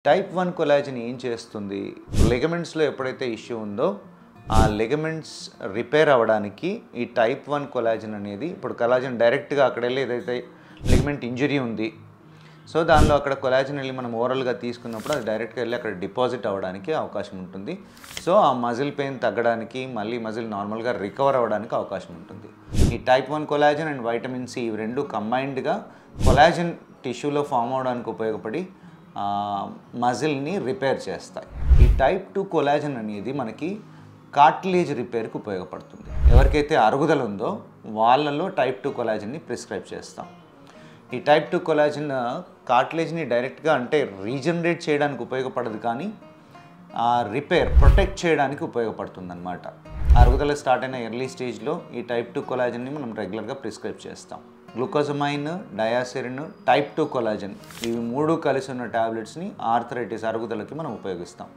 Type 1 collagen ఏం చేస్తుంది? లిగమెంట్స్‌లో ఎప్పుడైతే ఇష్యూ ఉందో, ఆ లిగమెంట్స్ రిపేర్ అవ్వడానికి ఈ టైప్ 1 కొలాజన్ అనేది ఇప్పుడు కొలాజన్ డైరెక్ట్‌గా అక్కడెళ్ళి ఏదైతే లిగమెంట్ ఇంజరీ ఉంది. సో, దానిలో అక్కడ కొలాజన్ వెళ్ళి మనం ఓరల్‌గా తీసుకున్నప్పుడు అది డైరెక్ట్‌గా వెళ్ళి అక్కడ డిపాజిట్ అవ్వడానికి అవకాశం ఉంటుంది. సో, ఆ మజిల్ పెయిన్ తగ్గడానికి, మళ్ళీ మజిల్ నార్మల్‌గా రికవర్ అవ్వడానికి అవకాశం ఉంటుంది. ఈ type 1 collagen and vitamin C ఇవి 2 కంబైన్డ్‌గా కొలాజన్ టిష్యూలో ఫామ్ అవ్వడానికి ఉపయోగపడి మజిల్ని రిపేర్ చేస్తాయి. ఈ టైప్ 2 కొలాజన్ అనేది మనకి కార్టిలేజ్ రిపేర్కి ఉపయోగపడుతుంది. ఎవరికైతే అరుగుదల ఉందో వాళ్ళలో టైప్ 2 కొలాజన్ని ప్రిస్క్రైబ్ చేస్తాం. ఈ టైప్ 2 కొలాజన్ కార్టిలేజ్ని డైరెక్ట్గా అంటే రీజనరేట్ చేయడానికి ఉపయోగపడదు, కానీ ప్రొటెక్ట్ చేయడానికి ఉపయోగపడుతుంది అన్నమాట. అరుగుదల స్టార్ట్ అయిన ఎర్లీ స్టేజ్లో ఈ టైప్ 2 కొలాజన్ని మనం రెగ్యులర్గా ప్రిస్క్రైబ్ చేస్తాం. గ్లూకోజమైన్, డయాసిరిన్, టైప్ 2 కొలాజన్ ఇవి 3 కలిసి ఉన్న టాబ్లెట్స్ని ఆర్థరైటిస్ అరుగుదలకి మనం ఉపయోగిస్తాం.